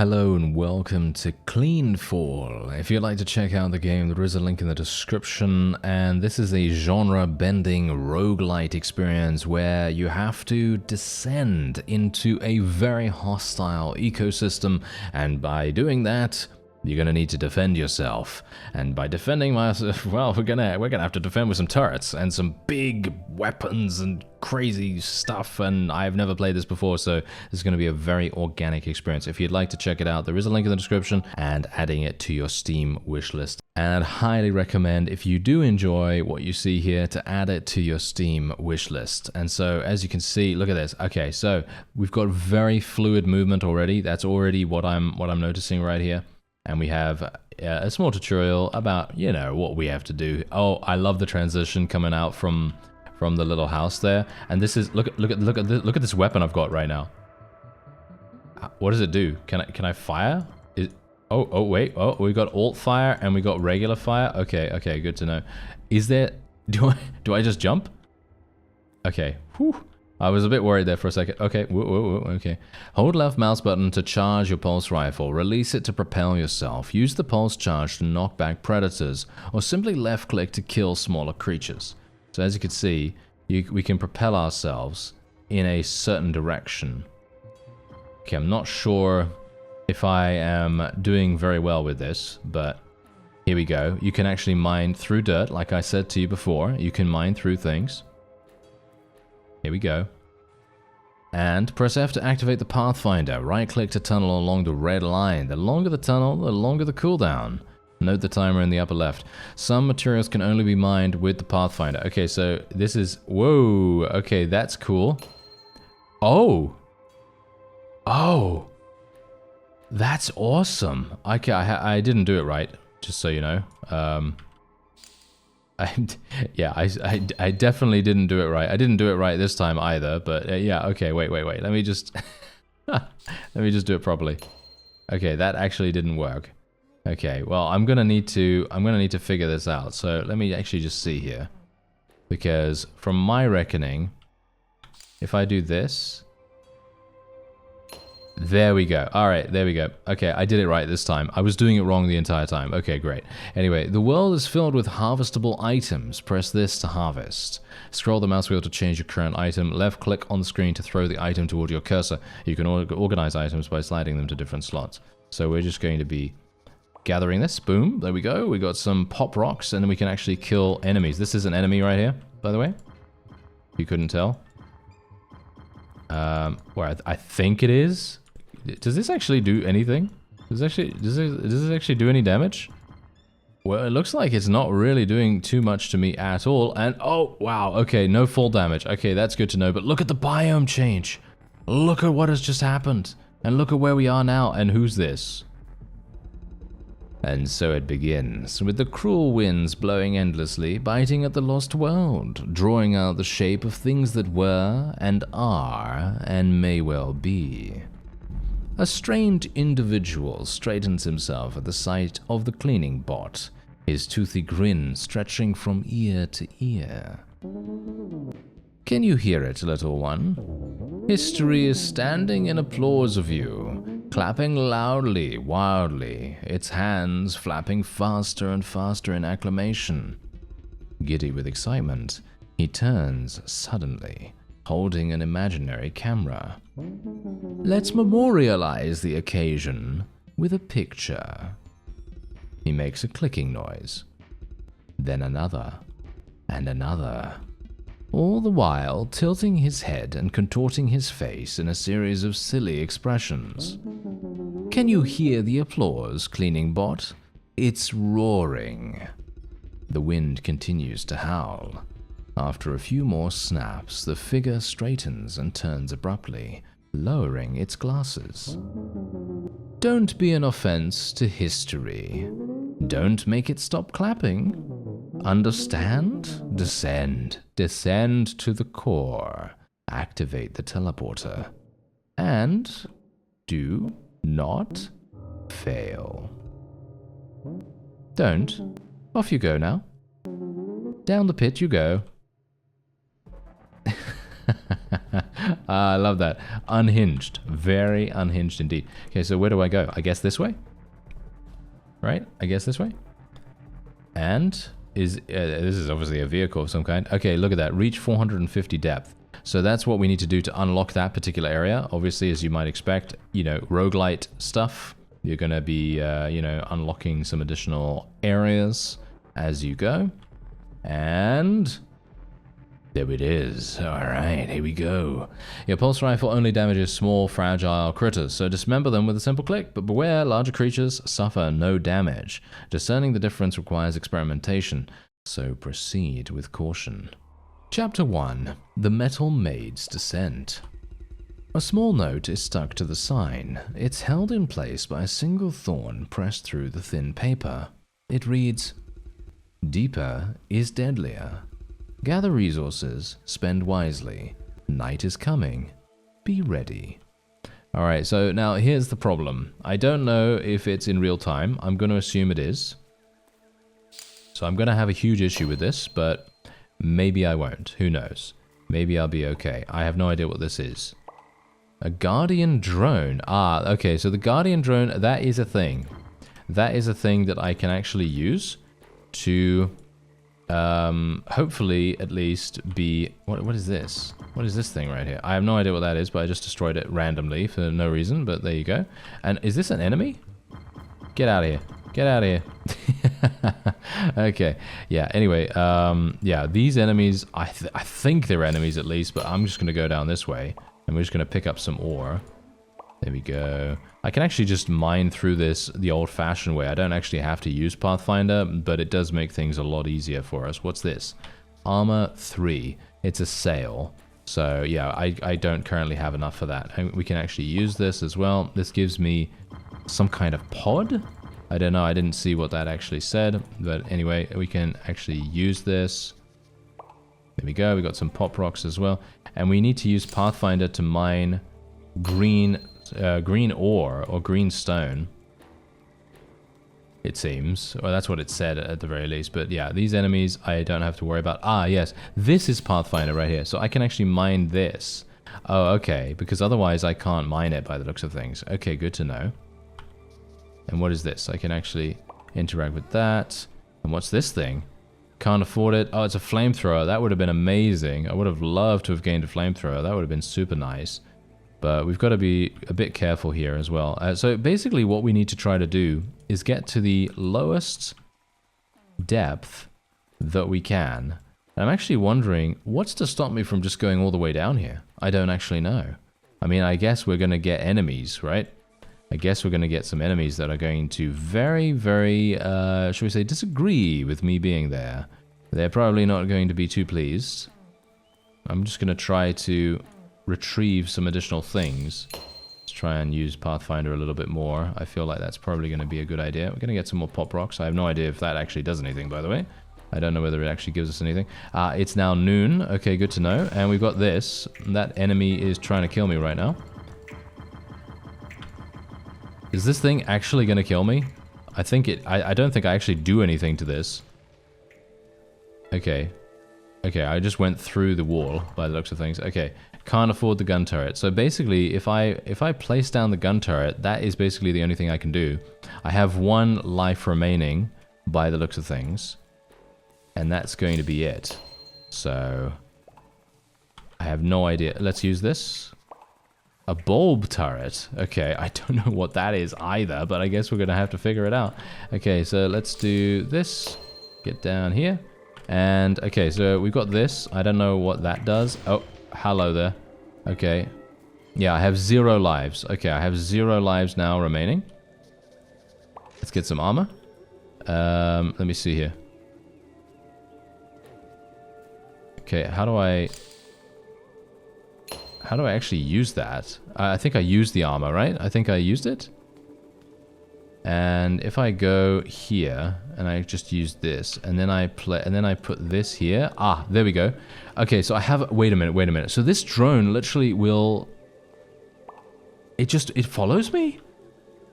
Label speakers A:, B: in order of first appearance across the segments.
A: Hello and welcome to CleanFall. If you'd like to check out the game, there is a link in the description, and this is a genre-bending roguelite experience where you have to descend into a very hostile ecosystem, and by doing that, you're gonna need to defend yourself. And by defending myself, well, we're gonna have to defend with some turrets and some big weapons and crazy stuff. And I've never played this before, so this is gonna be a very organic experience. If you'd like to check it out, there is a link in the description and adding it to your Steam wishlist. And I'd highly recommend, if you do enjoy what you see here, to add it to your Steam wishlist. And so, as you can see, look at this. Okay, so we've got very fluid movement already. That's already what I'm noticing right here. And we have a small tutorial about, you know, what we have to do. Oh, I love the transition coming out from the little house there. And this is look at this weapon I've got right now. What does it do? Can I fire? Oh wait. Oh, we got alt fire and we got regular fire. Okay, good to know. Is there? Do I just jump? Okay. Whew. I was a bit worried there for a second. Okay, okay. Hold left mouse button to charge your pulse rifle. Release it to propel yourself. Use the pulse charge to knock back predators, or simply left click to kill smaller creatures. So as you can see, we can propel ourselves in a certain direction. Okay, I'm not sure if I am doing very well with this, but here we go. You can actually mine through dirt, like I said to you before. You can mine through things. Here we go. And press F to activate the Pathfinder. Right-click to tunnel along the red line. The longer the tunnel, the longer the cooldown. Note the timer in the upper left. Some materials can only be mined with the Pathfinder. Okay, so this is... Whoa! Okay, that's cool. Oh! Oh! That's awesome! Okay, I didn't do it right, just so you know. I definitely didn't do it right. I didn't do it right this time either, but yeah, okay, wait. Let me just let me just do it properly. Okay, that actually didn't work. Okay, well, I'm gonna need to figure this out. So let me actually just see here, because from my reckoning, if I do this, there we go. All right, there we go. Okay, I did it right this time. I was doing it wrong the entire time. Okay, great. Anyway, the world is filled with harvestable items. Press this to harvest. Scroll the mouse wheel to change your current item. Left click on the screen to throw the item toward your cursor. You can organize items by sliding them to different slots. So we're just going to be gathering this. Boom, there we go. We got some pop rocks, and then we can actually kill enemies. This is an enemy right here, by the way. You couldn't tell. Where I think it is. Does this actually do anything? Does this actually do any damage? Well, it looks like it's not really doing too much to me at all. And oh, wow, okay, no full damage. Okay, that's good to know. But look at the biome change. Look at what has just happened. And look at where we are now. And who's this? And so it begins, with the cruel winds blowing endlessly, biting at the lost world, drawing out the shape of things that were, and are, and may well be. A strained individual straightens himself at the sight of the cleaning bot, his toothy grin stretching from ear to ear. Can you hear it, little one? History is standing in applause of you, clapping loudly, wildly, its hands flapping faster and faster in acclamation. Giddy with excitement, he turns suddenly, holding an imaginary camera. Let's memorialize the occasion with a picture. He makes a clicking noise, then another, and another, all the while tilting his head and contorting his face in a series of silly expressions. Can you hear the applause, cleaning bot? It's roaring. The wind continues to howl. After a few more snaps, the figure straightens and turns abruptly, lowering its glasses. Don't be an offense to history. Don't make it stop clapping. Understand? Descend. Descend to the core. Activate the teleporter. And do not fail. Don't. Off you go now. Down the pit you go. I love that. Unhinged. Very unhinged indeed. Okay, so where do I go? I guess this way? Right? I guess this way? And this is obviously a vehicle of some kind. Okay, look at that. Reach 450 depth. So that's what we need to do to unlock that particular area. Obviously, as you might expect, you know, roguelite stuff. You're going to be, you know, unlocking some additional areas as you go. And there it is. All right, here we go. Your pulse rifle only damages small, fragile critters, so dismember them with a simple click, but beware, larger creatures suffer no damage. Discerning the difference requires experimentation, so proceed with caution. Chapter 1. The Metal Maid's Descent. A small note is stuck to the sign. It's held in place by a single thorn pressed through the thin paper. It reads, "Deeper is deadlier. Gather resources, spend wisely. Night is coming. Be ready." Alright, so now here's the problem. I don't know if it's in real time. I'm going to assume it is. So I'm going to have a huge issue with this, but maybe I won't. Who knows? Maybe I'll be okay. I have no idea what this is. A Guardian drone. Ah, okay, so the Guardian drone, that is a thing. That is a thing that I can actually use to hopefully at least be... What is this? What is this thing right here? I have no idea what that is, but I just destroyed it randomly for no reason, but there you go. And is this an enemy? Get out of here. Get out of here. Okay, yeah, anyway, yeah, these enemies, I think they're enemies at least, but I'm just going to go down this way. And we're just going to pick up some ore. There we go. I can actually just mine through this the old-fashioned way. I don't actually have to use Pathfinder, but it does make things a lot easier for us. What's this? Armor 3. It's a sale. So, yeah, I don't currently have enough for that. And we can actually use this as well. This gives me some kind of pod? I don't know. I didn't see what that actually said. But anyway, we can actually use this. There we go. We got some pop rocks as well. And we need to use Pathfinder to mine green ore or green stone. It seems. Well, that's what it said at the very least. But yeah, these enemies I don't have to worry about. Ah, yes. This is Pathfinder right here. So I can actually mine this. Oh, okay. Because otherwise I can't mine it by the looks of things. Okay, good to know. And what is this? I can actually interact with that. And what's this thing? Can't afford it. Oh, it's a flamethrower. That would have been amazing. I would have loved to have gained a flamethrower. That would have been super nice. But we've got to be a bit careful here as well. So basically what we need to try to do is get to the lowest depth that we can. And I'm actually wondering, what's to stop me from just going all the way down here? I don't actually know. I mean, I guess we're going to get enemies, right? I guess we're going to get some enemies that are going to very, very, shall we say, disagree with me being there. They're probably not going to be too pleased. I'm just going to try to retrieve some additional things. Let's try and use Pathfinder a little bit more. I feel like that's probably going to be a good idea. We're going to get some more pop rocks. I have no idea if that actually does anything, by the way. I don't know whether it actually gives us anything. It's now noon. Okay, good to know. And we've got this. That enemy is trying to kill me right now. Is this thing actually going to kill me? I think it... I don't think I actually do anything to this. Okay. Okay, I just went through the wall by the looks of things. Okay. Can't afford the gun turret. So basically, if I place down the gun turret, that is basically the only thing I can do. I have one life remaining by the looks of things. And that's going to be it. So... I have no idea. Let's use this. A bulb turret. Okay, I don't know what that is either, but I guess we're going to have to figure it out. Okay, so let's do this. Get down here. And, okay, so we've got this. I don't know what that does. Oh, hello there. Okay. Yeah, I have 0 lives. Okay, I have 0 lives now remaining. Let's get some armor. Let me see here. Okay, how do I actually use that? I think I used the armor, right? I think I used it. And if I go here and I just use this and then I put this here. Ah, there we go. Okay, so I have... Wait a minute. So this drone literally will... It follows me?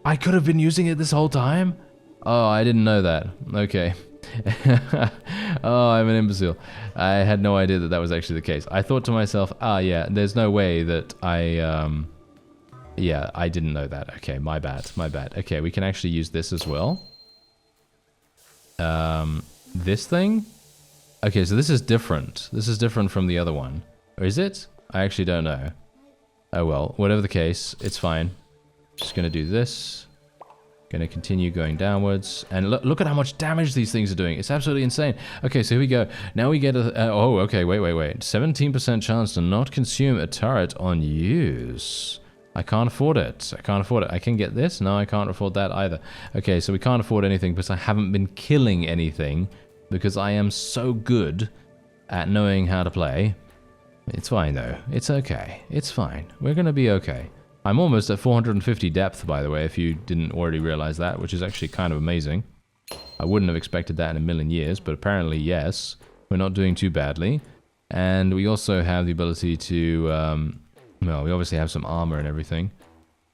A: I could have been using it this whole time? Oh, I didn't know that. Okay. Oh, I'm an imbecile. I had no idea that that was actually the case. I thought to myself, yeah, there's no way that yeah, I didn't know that. Okay, my bad, my bad. Okay, we can actually use this as well. This thing? Okay, so this is different. This is different from the other one. Or is it? I actually don't know. Oh well, whatever the case, it's fine. Just gonna do this. Gonna continue going downwards. And look at how much damage these things are doing. It's absolutely insane. Okay, so here we go. Now we get a... oh, okay, wait. 17% chance to not consume a turret on use. I can't afford it. I can't afford it. I can get this? No, I can't afford that either. Okay, so we can't afford anything because I haven't been killing anything because I am so good at knowing how to play. It's fine, though. It's okay. It's fine. We're gonna be okay. I'm almost at 450 depth, by the way, if you didn't already realize that, which is actually kind of amazing. I wouldn't have expected that in a million years, but apparently, yes. We're not doing too badly. And we also have the ability to, well, we obviously have some armor and everything.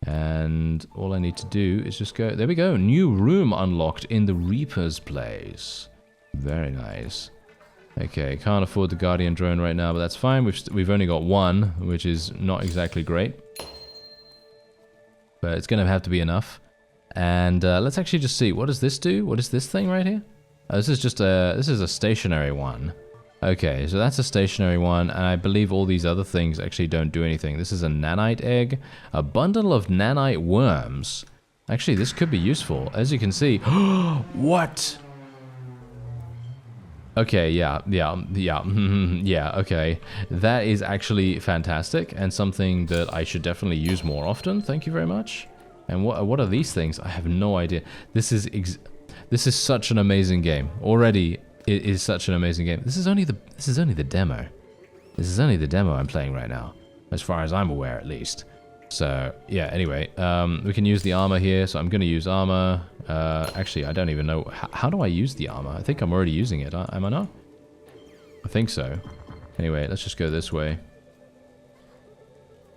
A: And all I need to do is just go... There we go. New room unlocked in the Reaper's place. Very nice. Okay, can't afford the Guardian drone right now, but that's fine. We've only got one, which is not exactly great. But it's going to have to be enough. And let's actually just see. What does this do? What is this thing right here? Oh, this is just this is a stationary one. Okay, so that's a stationary one, and I believe all these other things actually don't do anything. This is a nanite egg, a bundle of nanite worms. Actually, this could be useful. As you can see... What? Okay, yeah, okay. That is actually fantastic, and something that I should definitely use more often. Thank you very much. And what are these things? I have no idea. This is such an amazing game. Already, it is such an amazing game. This is only the demo. This is only the demo I'm playing right now, as far as I'm aware, at least. So, yeah, anyway, we can use the armor here, so I'm going to use armor. Actually, I don't even know. How do I use the armor? I think I'm already using it, am I not? I think so. Anyway, let's just go this way.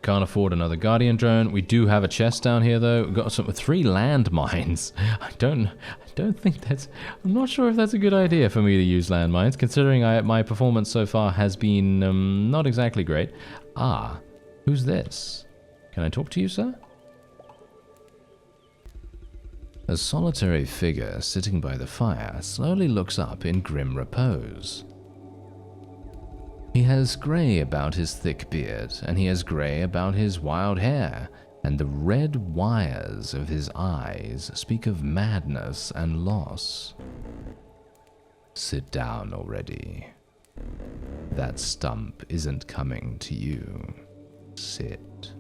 A: Can't afford another Guardian drone. We do have a chest down here, though. We've got 3 landmines. I don't think that's... I'm not sure if that's a good idea for me to use landmines, considering my performance so far has been not exactly great. Ah, who's this? Can I talk to you, sir? A solitary figure sitting by the fire slowly looks up in grim repose. He has grey about his thick beard, and he has grey about his wild hair, and the red wires of his eyes speak of madness and loss. Sit down already. That stump isn't coming to you. Sit.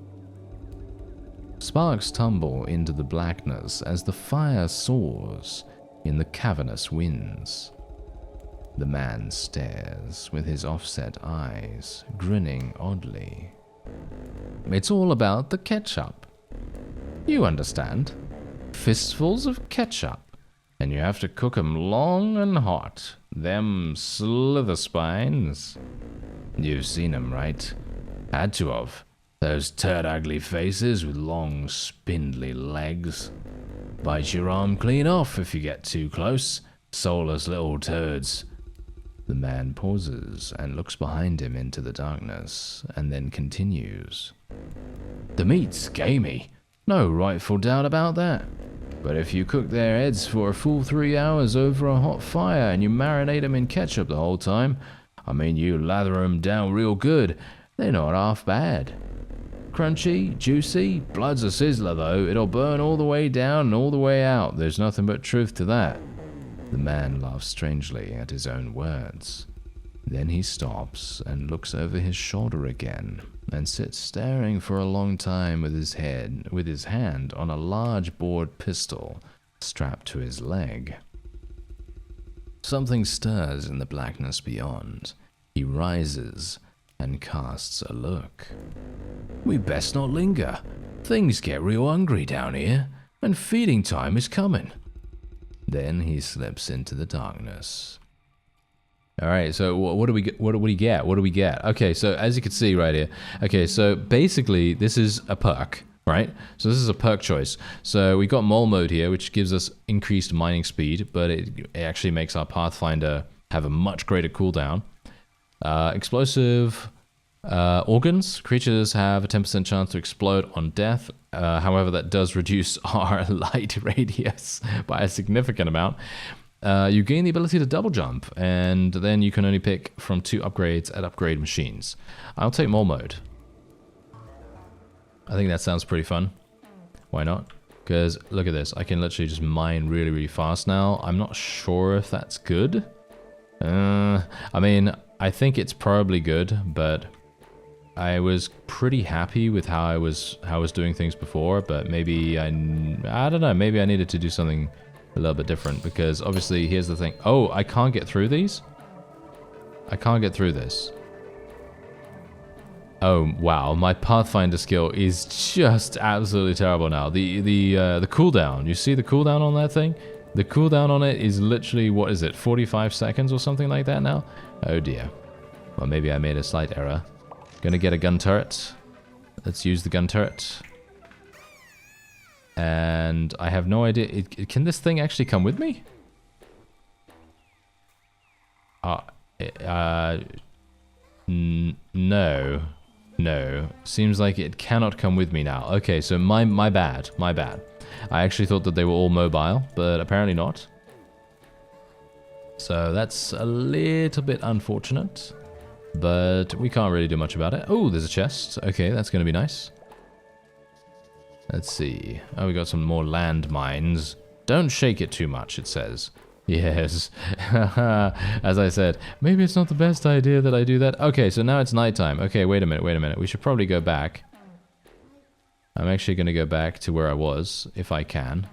A: Sparks tumble into the blackness as the fire soars in the cavernous winds. The man stares with his offset eyes, grinning oddly. It's all about the ketchup. You understand. Fistfuls of ketchup. And you have to cook 'em long and hot. Them slither spines. You've seen 'em, right? Had to have. Those turd ugly faces with long, spindly legs. Bite your arm clean off if you get too close. Soulless little turds. The man pauses and looks behind him into the darkness, and then continues. The meat's gamey. No rightful doubt about that. But if you cook their heads for a full 3 hours over a hot fire and you marinate 'em in ketchup the whole time, I mean you lather 'em down real good, they're not half bad. Crunchy, juicy, blood's a sizzler though. It'll burn all the way down and all the way out. There's nothing but truth to that. The man laughs strangely at his own words. Then he stops and looks over his shoulder again and sits staring for a long time with his hand on a large bored pistol strapped to his leg. Something stirs in the blackness beyond. He rises and casts a look. We best not linger. Things get real hungry down here, and feeding time is coming. Then he slips into the darkness. All right, so what do we get? What do we get? What do we get? Okay, so as you can see right here. Okay, so basically this is a perk, right? So this is a perk choice. So we got mole mode here, which gives us increased mining speed, but it actually makes our Pathfinder have a much greater cooldown. Explosive organs. Creatures have a 10% chance to explode on death. However, that does reduce our light radius by a significant amount. You gain the ability to double jump, and then you can only pick from 2 upgrades at upgrade machines. I'll take mole mode. I think that sounds pretty fun. Why not? Because look at this, I can literally just mine really, really fast now. I'm not sure if that's good. I mean, I think it's probably good, but I was pretty happy with how I was doing things before. But maybe I don't know. Maybe I needed to do something a little bit different, because obviously here's the thing. Oh, I can't get through these. I can't get through this. Oh wow, my Pathfinder skill is just absolutely terrible now. The cooldown, you see the cooldown on that thing? The cooldown on it is literally, what is it, 45 seconds or something like that now? Oh dear. Well, maybe I made a slight error. Gonna get a gun turret. Let's use the gun turret. And I have no idea, can this thing actually come with me? No. No, seems like it cannot come with me now. Okay, so my bad. I actually thought that they were all mobile, but apparently not. So that's a little bit unfortunate, but we can't really do much about it. Oh, there's a chest. Okay, that's going to be nice. Let's see. Oh, we got some more landmines. Don't shake it too much, it says. Yes. As I said, maybe it's not the best idea that I do that. Okay, so now it's nighttime. Okay, wait a minute. We should probably go back. I'm actually going to go back to where I was, if I can.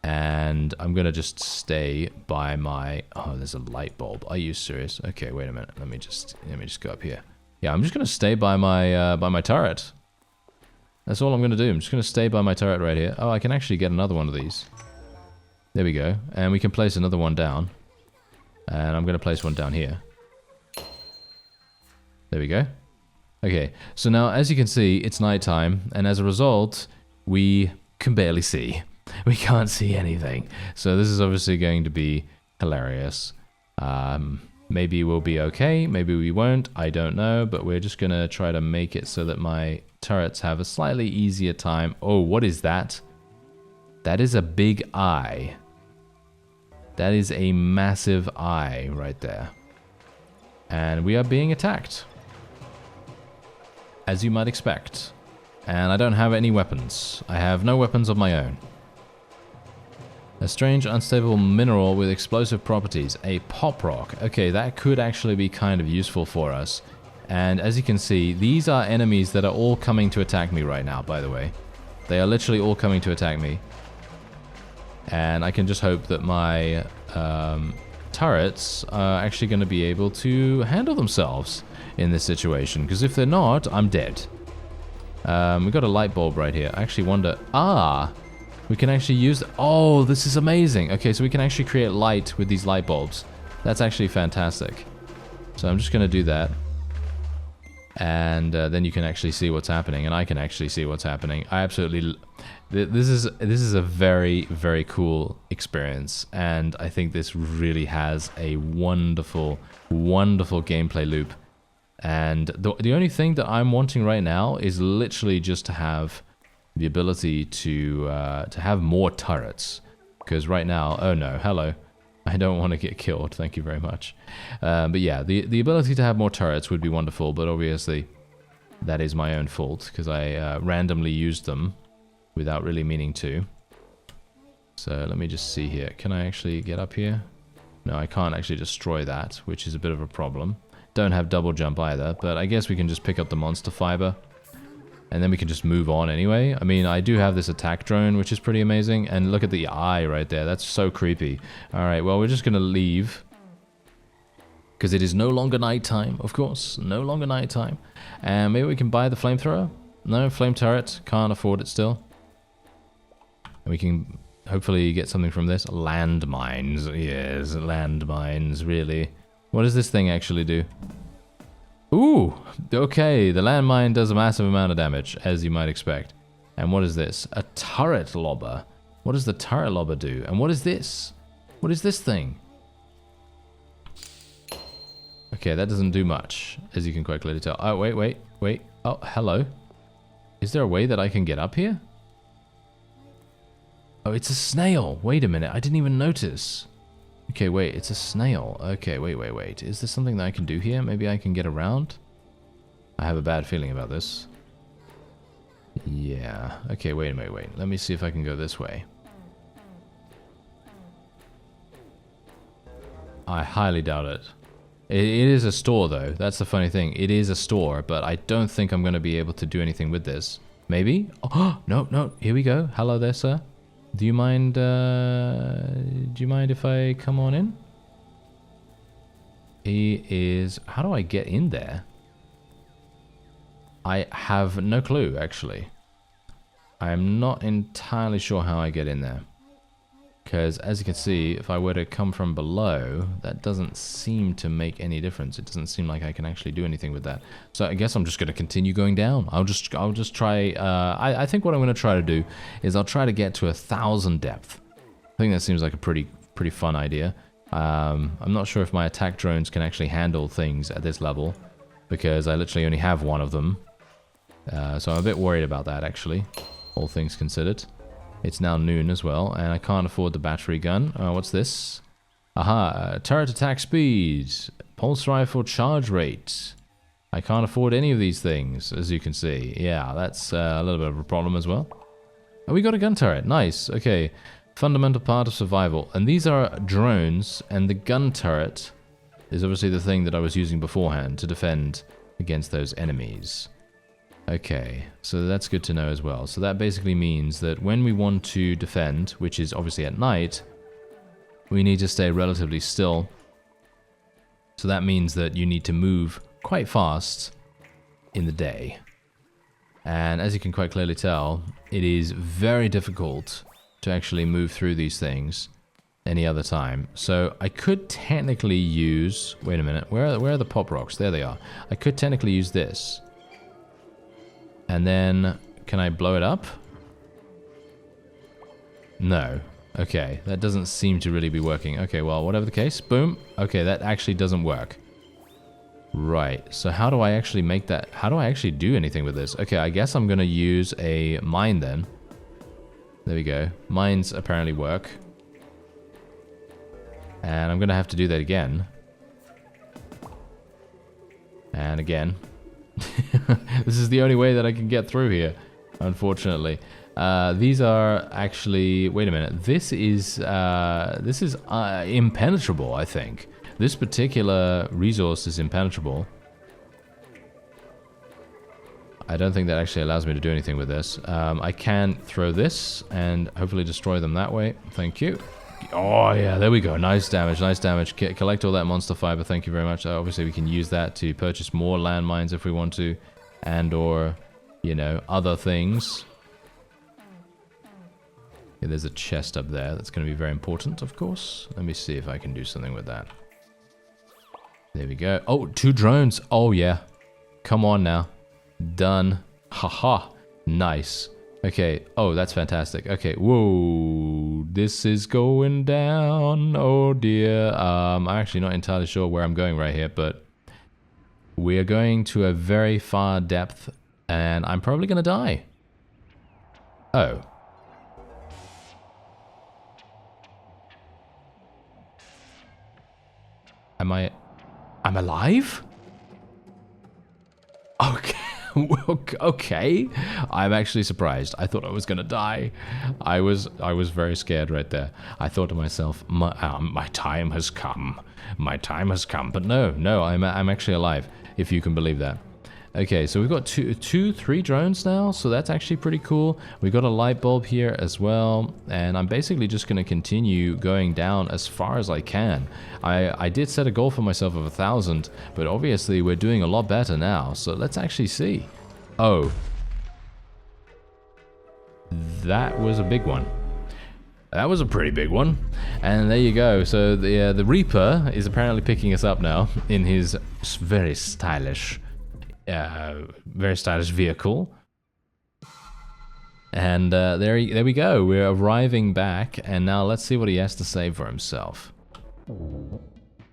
A: And I'm going to just stay by my... Oh, there's a light bulb. Are you serious? Okay, wait a minute. Let me just go up here. Yeah, I'm just going to stay by my turret. That's all I'm going to do. I'm just going to stay by my turret right here. Oh, I can actually get another one of these. There we go. And we can place another one down. And I'm going to place one down here. There we go. Okay, so now as you can see, it's nighttime. And as a result, we can barely see. We can't see anything. So this is obviously going to be hilarious. Maybe we'll be okay. Maybe we won't. I don't know. But we're just going to try to make it so that my turrets have a slightly easier time. Oh, what is that? That is a big eye. That is a massive eye right there. And we are being attacked. As you might expect. And I don't have any weapons. I have no weapons of my own. A strange unstable mineral with explosive properties. A pop rock. Okay, that could actually be kind of useful for us. And as you can see, these are enemies that are all coming to attack me right now, by the way. They are literally all coming to attack me. And I can just hope that my turrets are actually going to be able to handle themselves in this situation. Because if they're not, I'm dead. We've got a light bulb right here. I actually wonder... Ah! We can actually use... Oh, this is amazing. Okay, so we can actually create light with these light bulbs. That's actually fantastic. So I'm just going to do that. And then you can actually see what's happening. And I can actually see what's happening. I absolutely... This is a very, very cool experience, and I think this really has a wonderful, wonderful gameplay loop. And the only thing that I'm wanting right now is literally just to have the ability to have more turrets. Because right now, oh no, hello, I don't want to get killed. Thank you very much. But yeah, the ability to have more turrets would be wonderful, but obviously that is my own fault because I randomly used them without really meaning to. So let me just see here. Can I actually get up here? No, I can't actually destroy that, which is a bit of a problem. Don't have double jump either, but I guess we can just pick up the monster fiber. And then we can just move on anyway. I mean, I do have this attack drone, which is pretty amazing. And look at the eye right there. That's so creepy. Alright, well, we're just going to leave. Because it is no longer nighttime, of course. No longer nighttime. And maybe we can buy the flamethrower? No, flame turret. Can't afford it still. And we can hopefully get something from this. Landmines. Yes, landmines, really. What does this thing actually do? Ooh, okay. The landmine does a massive amount of damage, as you might expect. And what is this? A turret lobber. What does the turret lobber do? And what is this? What is this thing? Okay, that doesn't do much, as you can quite clearly tell. Oh, wait. Oh, hello. Is there a way that I can get up here? Oh, it's a snail. Wait a minute, I didn't even notice. Okay, wait, it's a snail. Okay, wait. Is there something that I can do here? Maybe I can get around? I have a bad feeling about this. Yeah. Okay, wait. Let me see if I can go this way. I highly doubt it. It is a store, though. That's the funny thing. It is a store, but I don't think I'm going to be able to do anything with this. Maybe? Oh, no. Here we go. Hello there, sir. Do you mind if I come on in? He is... How do I get in there? I have no clue, actually. I'm not entirely sure how I get in there. Because, as you can see, if I were to come from below, that doesn't seem to make any difference. It doesn't seem like I can actually do anything with that. So I guess I'm just going to continue going down. I'll just try... I think what I'm going to try to do is I'll try to get to 1,000 depth. I think that seems like a pretty fun idea. I'm not sure if my attack drones can actually handle things at this level, because I literally only have one of them. So I'm a bit worried about that, actually, all things considered. It's now noon as well, and I can't afford the battery gun. What's this? Aha, turret attack speed, pulse rifle charge rate. I can't afford any of these things, as you can see. Yeah, that's a little bit of a problem as well. Oh, we got a gun turret. Nice. Okay, fundamental part of survival. And these are drones, and the gun turret is obviously the thing that I was using beforehand to defend against those enemies. Okay, so that's good to know as well. So that basically means that when we want to defend, which is obviously at night, we need to stay relatively still. So that means that you need to move quite fast in the day. And as you can quite clearly tell, it is very difficult to actually move through these things any other time. So I could technically use... Wait a minute, where are the pop rocks? There they are. I could technically use this. And then, can I blow it up? No. Okay, that doesn't seem to really be working. Okay, well, whatever the case, boom. Okay, that actually doesn't work. Right, so how do I actually make that... How do I actually do anything with this? Okay, I guess I'm going to use a mine then. There we go. Mines apparently work. And I'm going to have to do that again. And again. This is the only way that I can get through here, unfortunately. These are actually... Wait a minute. This is impenetrable, I think. This particular resource is impenetrable. I don't think that actually allows me to do anything with this. I can throw this and hopefully destroy them that way. Thank you. Oh, yeah, there we go. Nice damage, nice damage. Collect all that monster fiber. Thank you very much. Obviously, we can use that to purchase more landmines if we want to. And or, you know, other things. Yeah, there's a chest up there. That's going to be very important, of course. Let me see if I can do something with that. There we go. Oh, 2 drones. Oh, yeah. Come on now. Done. Haha. Nice. Okay. Oh, that's fantastic. Okay. Whoa. This is going down. Oh, dear. I'm actually not entirely sure where I'm going right here, but we are going to a very far depth, and I'm probably going to die. Oh. I'm alive? Okay. Okay. I'm actually surprised. I thought I was gonna die. I was very scared right there. I thought to myself, my time has come. My time has come. But no, I'm actually alive, if you can believe that. Okay, so we've got 3 drones now, so that's actually pretty cool. We've got a light bulb here as well, and I'm basically just going to continue going down as far as I can. I did set a goal for myself of 1,000, but obviously we're doing a lot better now, so let's actually see. Oh. That was a big one. That was a pretty big one. And there you go. So the Reaper is apparently picking us up now in his very stylish vehicle. And there we go. We're arriving back, and now let's see what he has to say for himself.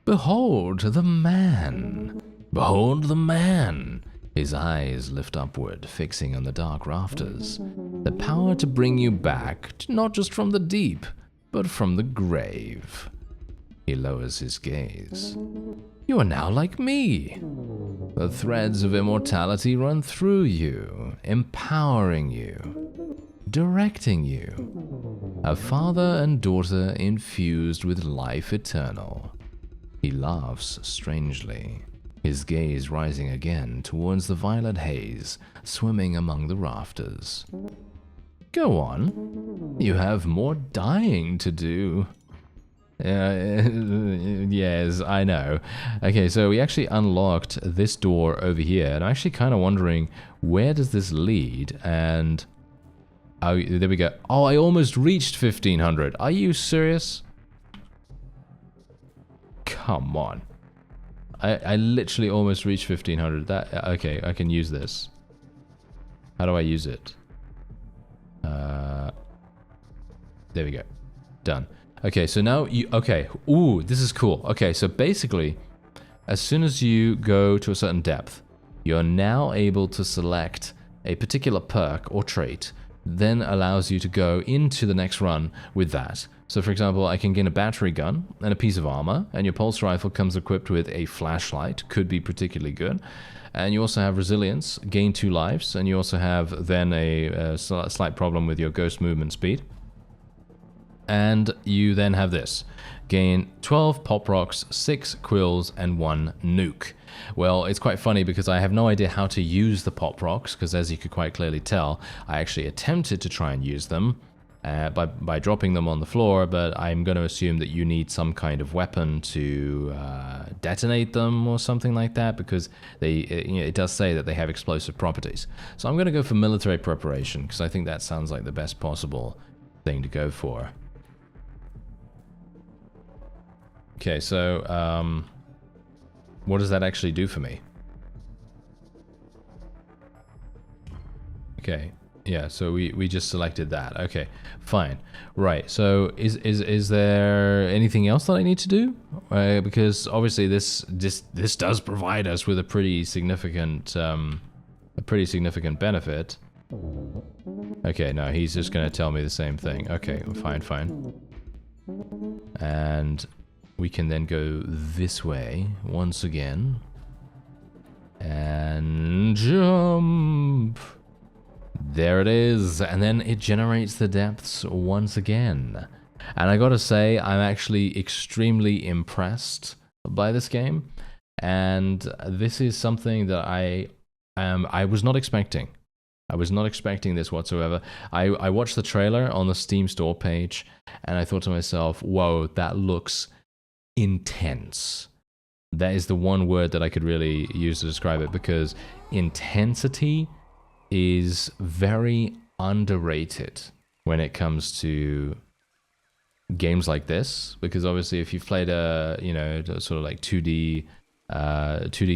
A: Behold the man! Behold the man! His eyes lift upward, fixing on the dark rafters. The power to bring you back, not just from the deep, but from the grave. He lowers his gaze. You are now like me. The threads of immortality run through you, empowering you, directing you. A father and daughter infused with life eternal. He laughs strangely, his gaze rising again towards the violet haze swimming among the rafters. Go on. You have more dying to do. Yes, I know. Okay, so we actually unlocked this door over here, and I'm actually kind of wondering, where does this lead? And oh, there we go. Oh, I almost reached 1500. Are you serious? Come on. I literally almost reached 1500. That okay, I can use this. How do I use it? There we go. Done. Okay, so now you... Okay. Ooh, this is cool. Okay, so basically, as soon as you go to a certain depth, you're now able to select a particular perk or trait, then allows you to go into the next run with that. So for example, I can gain a battery gun and a piece of armor, and your pulse rifle comes equipped with a flashlight, could be particularly good. And you also have resilience, gain 2 lives, and you also have then a slight problem with your ghost movement speed. And you then have this. Gain 12 pop rocks, 6 quills, and 1 nuke. Well, it's quite funny because I have no idea how to use the pop rocks, because as you could quite clearly tell, I actually attempted to try and use them by dropping them on the floor, but I'm going to assume that you need some kind of weapon to detonate them or something like that, because it does say that they have explosive properties. So I'm going to go for military preparation, because I think that sounds like the best possible thing to go for. Okay, so what does that actually do for me? Okay, yeah, so we just selected that. Okay, fine. Right, so is there anything else that I need to do? Because obviously this does provide us with a pretty significant benefit. Okay, no, he's just gonna tell me the same thing. Okay, fine. And we can then go this way once again. And jump! There it is. And then it generates the depths once again. And I gotta say, I'm actually extremely impressed by this game. And this is something that I was not expecting. I was not expecting this whatsoever. I watched the trailer on the Steam store page, and I thought to myself, whoa, that looks intense. That is the one word that I could really use to describe it, because intensity is very underrated when it comes to games like this, because obviously if you've played a sort of like 2D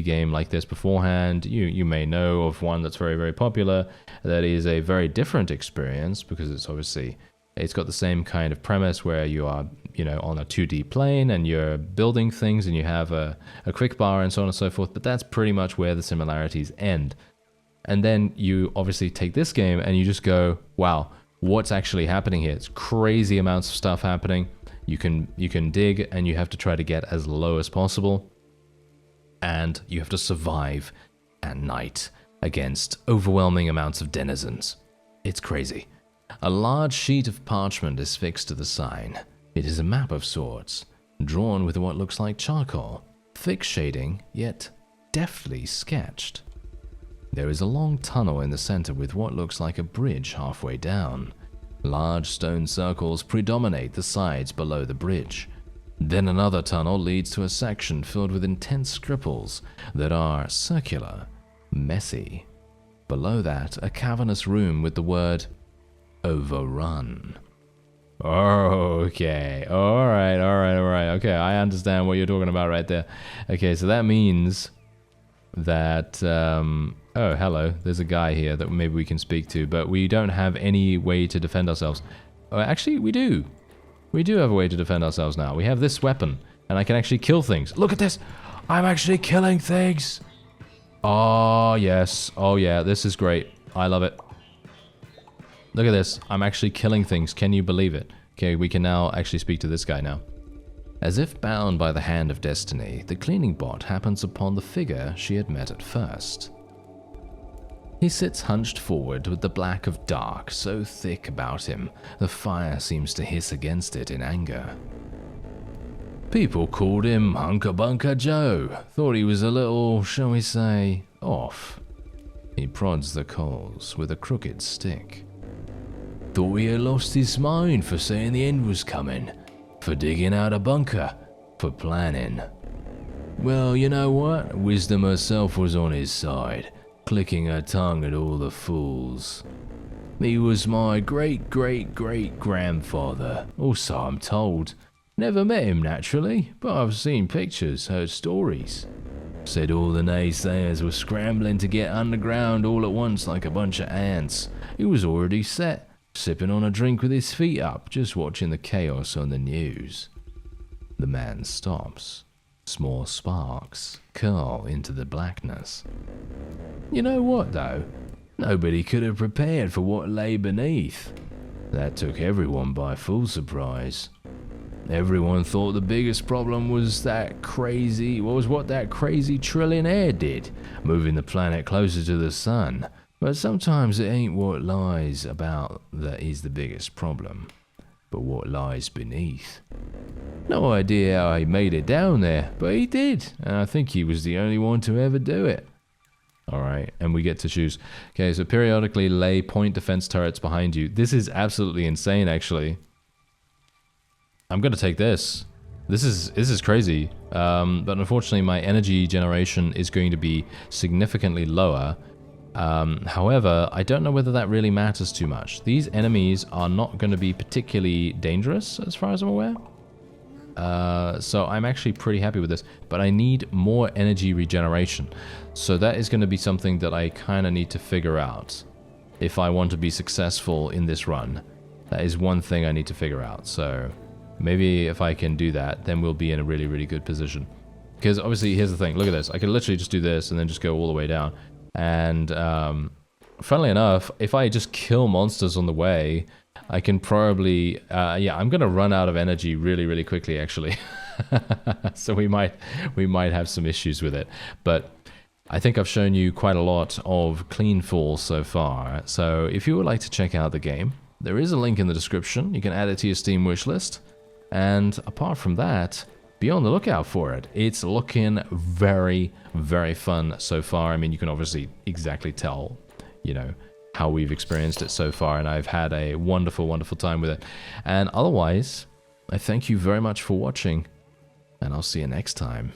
A: game like this beforehand, you may know of one that's very, very popular that is a very different experience, because it's got the same kind of premise where you are on a 2D plane and you're building things and you have a quick bar and so on and so forth, but that's pretty much where the similarities end. And then you obviously take this game and you just go, wow, what's actually happening here? It's crazy amounts of stuff happening. You can dig, and you have to try to get as low as possible. And you have to survive at night against overwhelming amounts of denizens. It's crazy. A large sheet of parchment is fixed to the sign. It is a map of sorts, drawn with what looks like charcoal, thick shading, yet deftly sketched. There is a long tunnel in the center with what looks like a bridge halfway down. Large stone circles predominate the sides below the bridge. Then another tunnel leads to a section filled with intense scribbles that are circular, messy. Below that, a cavernous room with the word overrun. Okay, alright. Okay, I understand what you're talking about right there. Okay, so that means that, oh, hello, there's a guy here that maybe we can speak to, but we don't have any way to defend ourselves. Oh, actually, we do. We do have a way to defend ourselves now. We have this weapon. And I can actually kill things. Look at this! I'm actually killing things! Oh, yes. Oh, yeah. This is great. I love it. Look at this. I'm actually killing things. Can you believe it? Okay, we can now actually speak to this guy now. As if bound by the hand of destiny, the cleaning bot happens upon the figure she had met at first. He sits hunched forward with the black of dark so thick about him, the fire seems to hiss against it in anger. People called him Hunker Bunker Joe, thought he was a little, shall we say, off. He prods the coals with a crooked stick. Thought he had lost his mind for saying the end was coming, for digging out a bunker, for planning. Well, you know what? Wisdom herself was on his side, clicking her tongue at all the fools. He was my great-great-great-grandfather, or so I'm told. Never met him naturally, but I've seen pictures, heard stories. Said all the naysayers were scrambling to get underground all at once like a bunch of ants. He was already set, sipping on a drink with his feet up, just watching the chaos on the news. The man stops. Small sparks curl into the blackness. You know what, though? Nobody could have prepared for what lay beneath. That took everyone by full surprise. Everyone thought the biggest problem was that crazy, what that crazy trillionaire did, moving the planet closer to the sun. But sometimes it ain't what lies about that is the biggest problem, but what lies beneath. No idea how he made it down there, but he did, and I think he was the only one to ever do it. Alright, and we get to choose. Okay, so periodically lay point defense turrets behind you. This is absolutely insane, actually. I'm gonna take this. This is crazy, but unfortunately my energy generation is going to be significantly lower. However, I don't know whether that really matters too much. These enemies are not going to be particularly dangerous, as far as I'm aware. So I'm actually pretty happy with this, but I need more energy regeneration. So that is going to be something that I kind of need to figure out if I want to be successful in this run. That is one thing I need to figure out. So maybe if I can do that, then we'll be in a really, really good position. Because obviously, here's the thing. Look at this. I can literally just do this and then just go all the way down. And funnily enough, if I just kill monsters on the way, I can probably, yeah, I'm gonna run out of energy really, really quickly, actually. So we might have some issues with it. But I think I've shown you quite a lot of CleanFall so far. So if you would like to check out the game, there is a link in the description. You can add it to your Steam wishlist. And apart from that, be on the lookout for it. It's looking very, very fun so far. I mean, you can obviously exactly tell, you know, how we've experienced it so far, and I've had a wonderful, wonderful time with it. And otherwise, I thank you very much for watching, and I'll see you next time.